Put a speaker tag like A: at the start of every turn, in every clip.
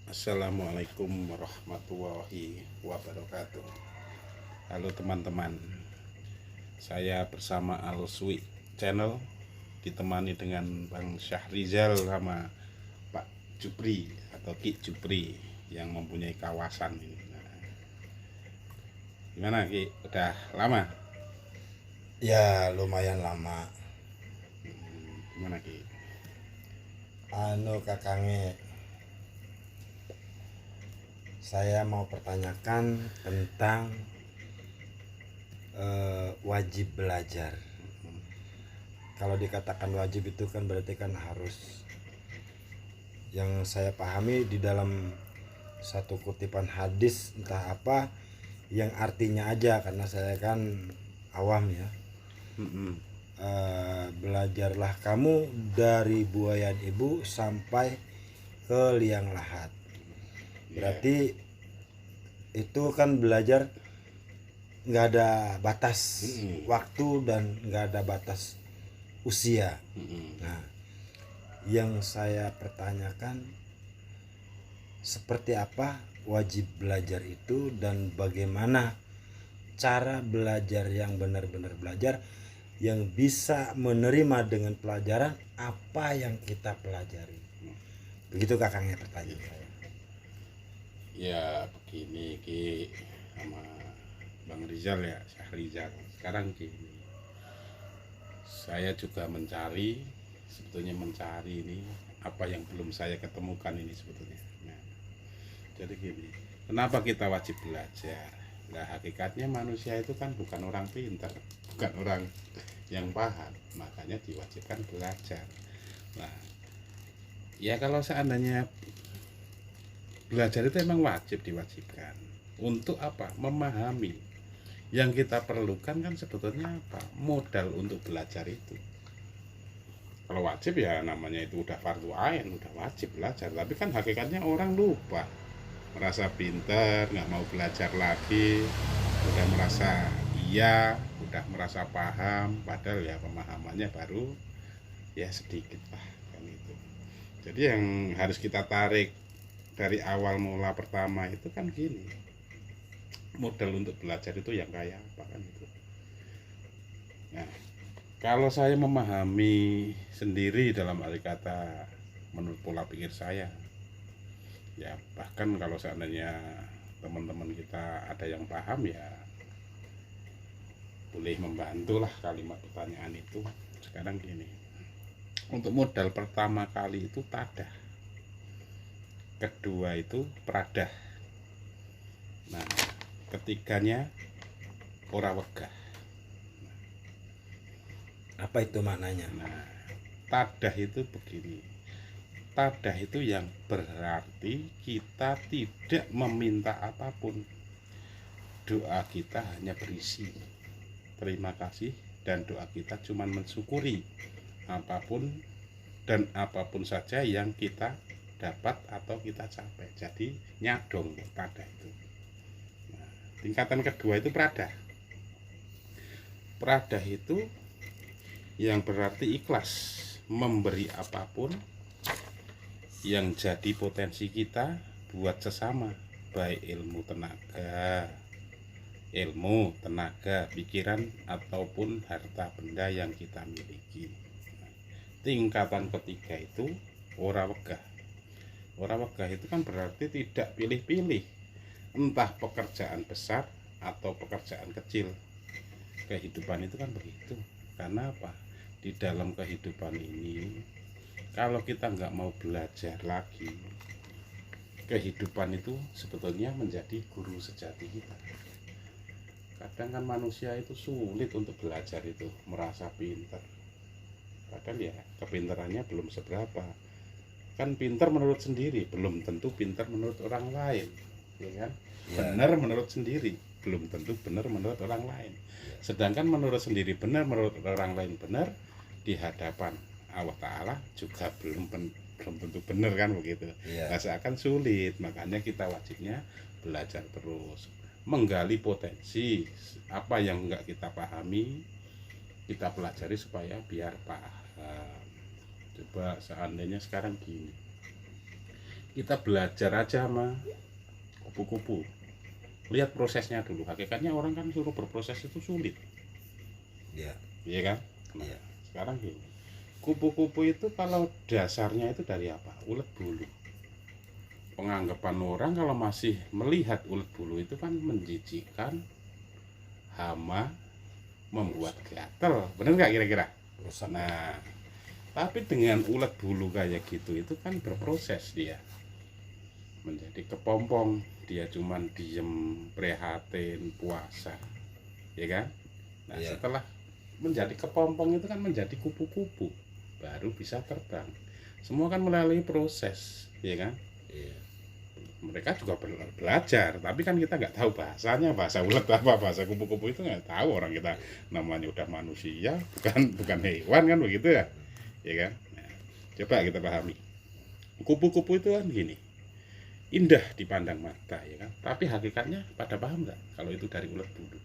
A: Assalamualaikum warahmatullahi wabarakatuh. Halo teman-teman, saya bersama Alsui Channel ditemani dengan Bang Syahrizal sama Pak Jupri atau Ki Jupri yang mempunyai kawasan ini. Nah, gimana Ki? Udah lama?
B: Ya lumayan lama.
A: Gimana Ki?
B: Kakange, saya mau pertanyakan tentang wajib belajar. Kalau dikatakan wajib itu kan berarti kan harus. Yang saya pahami di dalam satu kutipan hadis entah apa yang artinya aja, karena saya kan awam ya. Belajarlah kamu dari buayan ibu sampai ke liang lahat. Berarti itu kan belajar nggak ada batas waktu dan nggak ada batas usia. Nah, yang saya pertanyakan seperti apa wajib belajar itu dan bagaimana cara belajar yang benar-benar belajar yang bisa menerima dengan pelajaran apa yang kita pelajari. Begitu kakaknya pertanyaan saya.
A: Ya begini Ki sama Bang Rizal ya, Syahrizal. Sekarang gini, saya juga sebetulnya mencari ini apa yang belum saya ketemukan ini sebetulnya. Nah, jadi gini, kenapa kita wajib belajar? Nah, hakikatnya manusia itu kan bukan orang pintar, bukan orang yang paham, makanya diwajibkan belajar. Nah, ya kalau seandainya belajar itu emang diwajibkan. Untuk apa? Memahami. Yang kita perlukan kan sebetulnya apa? Modal untuk belajar itu. Kalau wajib ya namanya itu udah fardu ain, udah wajib belajar. Tapi kan hakikatnya orang lupa, merasa pinter, nggak mau belajar lagi, udah merasa iya, udah merasa paham, padahal ya pemahamannya baru ya sedikit lah kan itu. Jadi yang harus kita tarik dari awal mula pertama itu kan gini, modal untuk belajar itu yang kayak apa kan itu. Nah, kalau saya memahami sendiri dalam arti kata menurut pola pikir saya, ya bahkan kalau seandainya teman-teman kita ada yang paham ya boleh membantulah kalimat pertanyaan itu. Sekarang gini, untuk modal pertama kali itu tadah, kedua itu pradah, nah ketiganya ora wegah.
B: Apa itu maknanya?
A: Nah, tadah itu begini, tadah itu yang berarti kita tidak meminta apapun, doa kita hanya berisi terima kasih, dan doa kita cuma mensyukuri apapun dan apapun saja yang kita dapat atau kita capai. Jadi nyadong tadah itu. Nah, tingkatan kedua itu pradah. Pradah itu yang berarti ikhlas memberi apapun yang jadi potensi kita buat sesama, baik ilmu, tenaga, pikiran ataupun harta benda yang kita miliki. Tingkatan ketiga itu ora wegah. Ora wegah itu kan berarti tidak pilih-pilih, entah pekerjaan besar atau pekerjaan kecil. Kehidupan itu kan begitu. Karena apa? Di dalam kehidupan ini, kalau kita nggak mau belajar lagi, kehidupan itu sebetulnya menjadi guru sejati kita. Kadang kan manusia itu sulit untuk belajar itu, merasa pintar, padahal ya kepintarannya belum seberapa. Kan pintar menurut sendiri, belum tentu pintar menurut orang lain, ya kan? Benar menurut sendiri, belum tentu benar menurut orang lain. Sedangkan menurut sendiri benar, menurut orang lain benar, di hadapan Allah Ta'ala juga belum tentu benar kan begitu. Nah, seakan sulit, makanya kita wajibnya belajar terus, menggali potensi apa yang enggak kita pahami, kita pelajari supaya biar paham. Coba seandainya sekarang gini, kita belajar aja sama kupu-kupu, lihat prosesnya dulu. Hakikatnya orang kan suruh berproses itu sulit,
B: Iya.
A: iya kan? Nah,
B: Iya.
A: sekarang gini, kupu-kupu itu kalau dasarnya itu dari apa? Ulet bulu. Penganggapan orang kalau masih melihat ulet bulu itu kan menjijikkan, hama, membuat gatel, bener nggak kira-kira?
B: Rusak.
A: Nah, tapi dengan ulet bulu kayak gitu itu kan berproses dia menjadi kepompong. Dia cuman diem, prihatin, puasa, ya kan? Nah,
B: Iya.
A: setelah menjadi kepompong itu kan menjadi kupu-kupu, baru bisa terbang. Semua kan melalui proses, ya kan?
B: Iya.
A: Mereka juga belajar, tapi kan kita nggak tahu bahasanya, bahasa ulet apa, bahasa kupu-kupu itu nggak tahu. Orang kita namanya udah manusia, bukan hewan kan, begitu ya, ya kan? Nah, coba kita pahami, kupu-kupu itu kan gini, indah dipandang mata, ya kan? Tapi hakikatnya pada paham nggak kalau itu dari ulet bulu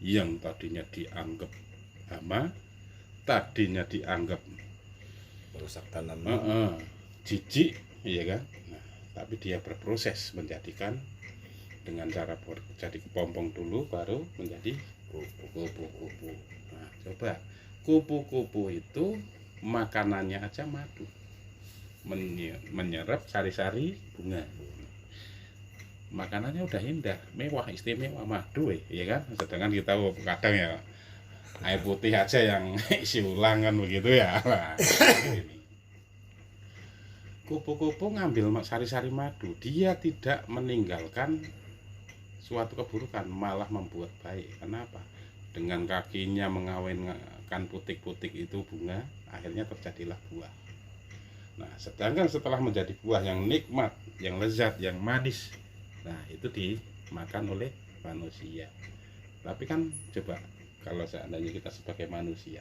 A: yang tadinya dianggap hama, tadinya dianggap
B: Merusak tanaman.
A: jijik, iya kan? Nah, tapi dia berproses menjadikan dengan cara jadi kepompong dulu, baru menjadi kupu-kupu. Nah, coba kupu-kupu itu makanannya aja madu, menyerap sari-sari bunga. Makanannya udah indah, mewah, istimewa, madu, ya kan? Sedangkan kita kadang ya air putih aja yang isi ulang kan, begitu ya. Nah, ini kupu-kupu ngambil sari-sari madu, dia tidak meninggalkan suatu keburukan, malah membuat baik. Kenapa? Dengan kakinya mengawinkan putik-putik itu bunga, akhirnya terjadilah buah. Nah, sedangkan setelah menjadi buah yang nikmat, yang lezat, yang manis, nah itu dimakan oleh manusia. Tapi kan coba kalau seandainya kita sebagai manusia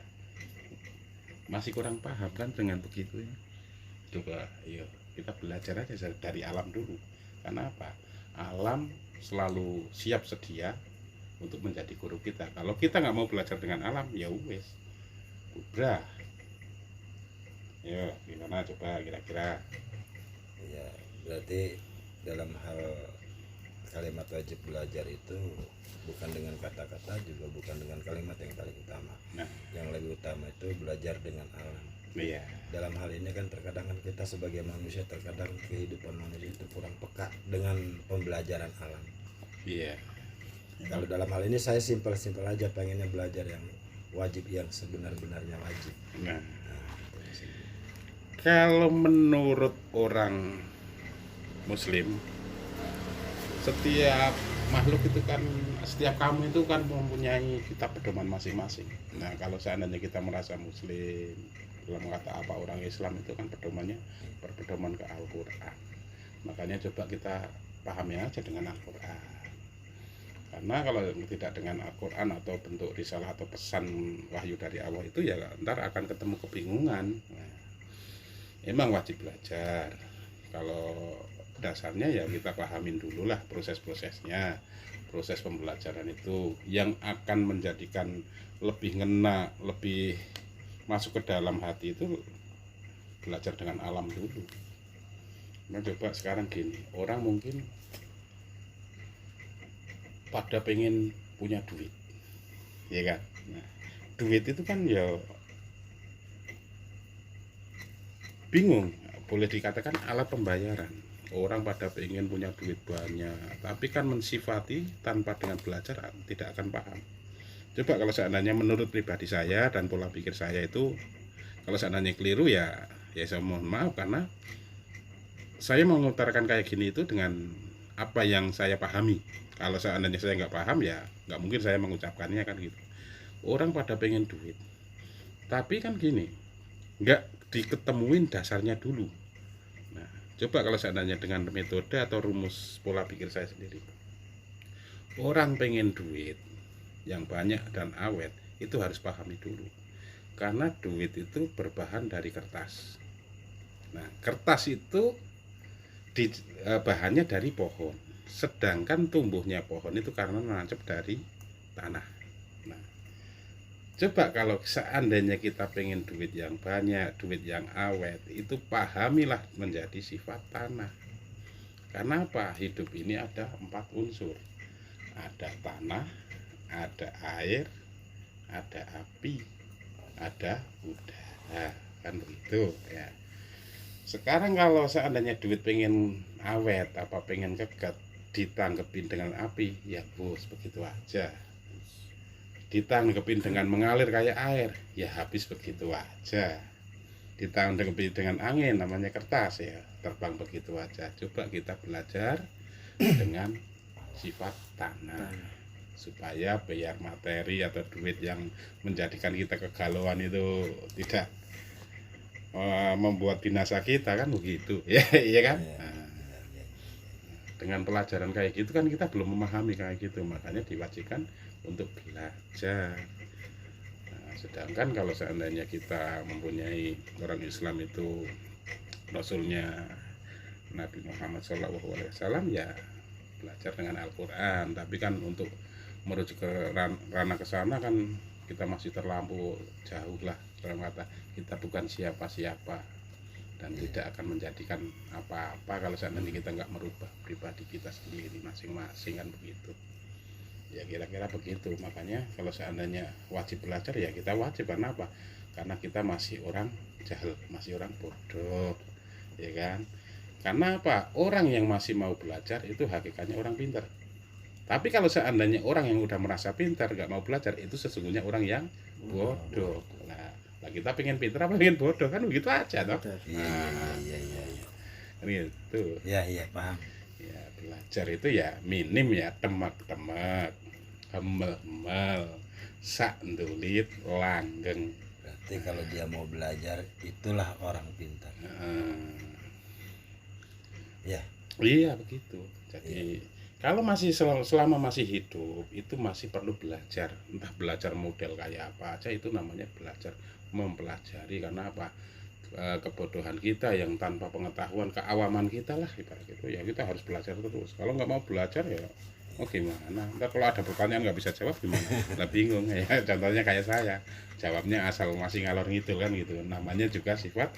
A: masih kurang paham kan dengan begitu ya. Coba yuk kita belajar aja dari alam dulu. Karena apa? Alam selalu siap sedia untuk menjadi guru kita. Kalau kita nggak mau belajar dengan alam, ya wes ubrah. Yo, gimana coba kira-kira?
B: Ya, berarti dalam hal kalimat wajib belajar itu bukan dengan kata-kata, juga bukan dengan kalimat yang paling utama.
A: Nah,
B: yang lebih utama itu belajar dengan alam.
A: iya.
B: Dalam hal ini kan terkadang kan kita sebagai manusia, terkadang kehidupan manusia itu kurang peka dengan pembelajaran alam.
A: Iya.
B: Kalau dalam hal ini saya simpel-simpel aja, pengennya belajar yang wajib, yang sebenar-benarnya wajib.
A: Nah, kalau menurut orang Muslim, setiap makhluk itu kan, setiap kamu itu kan mempunyai kitab pedoman masing-masing. Nah, kalau seandainya kita merasa Muslim, dalam kata apa orang Islam itu kan pedomannya berpedoman ke Al-Quran. Makanya coba kita pahami aja dengan Al-Quran. Karena kalau tidak dengan Al-Quran atau bentuk risalah atau pesan wahyu dari Allah itu ya ntar akan ketemu kebingungan. Nah, emang wajib belajar. Kalau dasarnya ya kita pahamin dulu lah proses-prosesnya. Proses pembelajaran itu yang akan menjadikan lebih ngena, lebih masuk ke dalam hati itu belajar dengan alam dulu. Nah, coba sekarang gini, orang mungkin pada pengen punya duit, ya kan? Nah, duit itu kan ya bingung, boleh dikatakan alat pembayaran. Orang pada pengen punya duit banyak, tapi kan mensifati tanpa dengan belajar tidak akan paham. Coba kalau seandainya menurut pribadi saya dan pola pikir saya itu, kalau seandainya keliru ya saya mohon maaf, karena saya mengutarakan kayak gini itu dengan apa yang saya pahami. Kalau seandainya saya nggak paham ya nggak mungkin saya mengucapkannya kan gitu. Orang pada pengen duit, tapi kan gini, nggak diketemuin dasarnya dulu. Nah, coba kalau seandainya dengan metode atau rumus pola pikir saya sendiri, orang pengen duit yang banyak dan awet itu harus pahami dulu, karena duit itu berbahan dari kertas. Nah, kertas itu bahannya dari pohon, sedangkan tumbuhnya pohon itu karena nancap dari tanah. Nah, Coba kalau seandainya kita pengen duit yang banyak, duit yang awet, itu pahamilah menjadi sifat tanah. Karena apa? Hidup ini ada 4 unsur. Ada tanah, ada air, ada api, ada udara. Kan begitu ya. Sekarang kalau seandainya duit pengen awet, apa pengen keket, ditanggepin dengan api, ya bos begitu aja. Ditanggepin dengan mengalir kayak air, ya habis begitu aja. Ditanggepin dengan angin, namanya kertas, ya terbang begitu aja. Coba kita belajar dengan sifat tanah, supaya biar materi atau duit yang menjadikan kita kegalauan itu tidak membuat binasa kita, kan begitu ya. Iya kan. Nah, dengan pelajaran kayak gitu kan kita belum memahami kayak gitu, makanya diwajibkan untuk belajar. Nah, sedangkan kalau seandainya kita mempunyai orang Islam itu Rasulnya Nabi Muhammad SAW, ya belajar dengan Al-Quran. Tapi kan untuk merujuk ke ranah ke sana kan kita masih terlampau jauh lah, dalam kata kita bukan siapa-siapa dan tidak akan menjadikan apa-apa kalau seandainya kita nggak merubah pribadi kita sendiri masing-masing, kan begitu ya, kira-kira begitu. Makanya kalau seandainya wajib belajar, ya kita wajib. Karena apa? Karena kita masih orang jahil, masih orang bodoh, ya kan. Karena apa? Orang yang masih mau belajar itu hakikatnya orang pintar. Tapi kalau seandainya orang yang udah merasa pintar nggak mau belajar, itu sesungguhnya orang yang bodoh. Nah, kita pengen pintar apa pengen bodoh, kan begitu aja toh.
B: Iya.
A: Kan gitu.
B: Iya, paham.
A: Ya, belajar itu ya minim ya, temak-temak, hemel-hemel, sak ndulit langgeng.
B: Berarti kalau dia mau belajar, itulah orang pintar. Ya.
A: Iya begitu. Jadi kalau masih selama masih hidup itu masih perlu belajar, entah belajar model kayak apa aja, itu namanya belajar, mempelajari. Karena apa? Kebodohan kita yang tanpa pengetahuan, keawaman kita lah ibarat gitu ya, kita harus belajar terus. Kalau nggak mau belajar ya gimana, ntar kalau ada pertanyaan nggak bisa jawab gimana, nah bingung ya. Contohnya kayak saya jawabnya asal masih ngalor ngidul, kan gitu, namanya juga sifat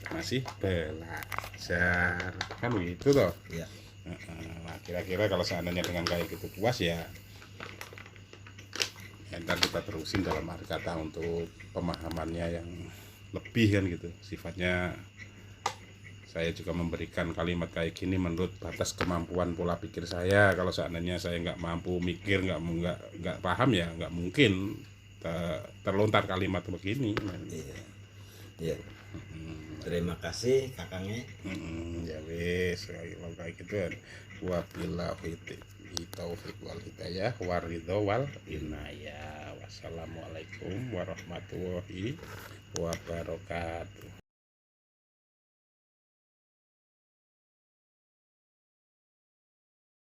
A: masih belajar, kan begitu toh
B: ya.
A: Nah, kira-kira kalau seandainya dengan kayak gitu puas ya, ntar kita terusin dalam arti kata untuk pemahamannya yang lebih, kan gitu. Sifatnya saya juga memberikan kalimat kayak gini menurut batas kemampuan pola pikir saya. Kalau seandainya saya nggak mampu mikir, nggak paham, ya nggak mungkin terlontar kalimat begini.
B: Iya. Terima kasih kakangnya.
A: Ya wis kalau kayak gitu kan. Wabillahi taufiq wal hidayah waridho wal inayah. Wassalamualaikum warahmatullahi wabarakatuh.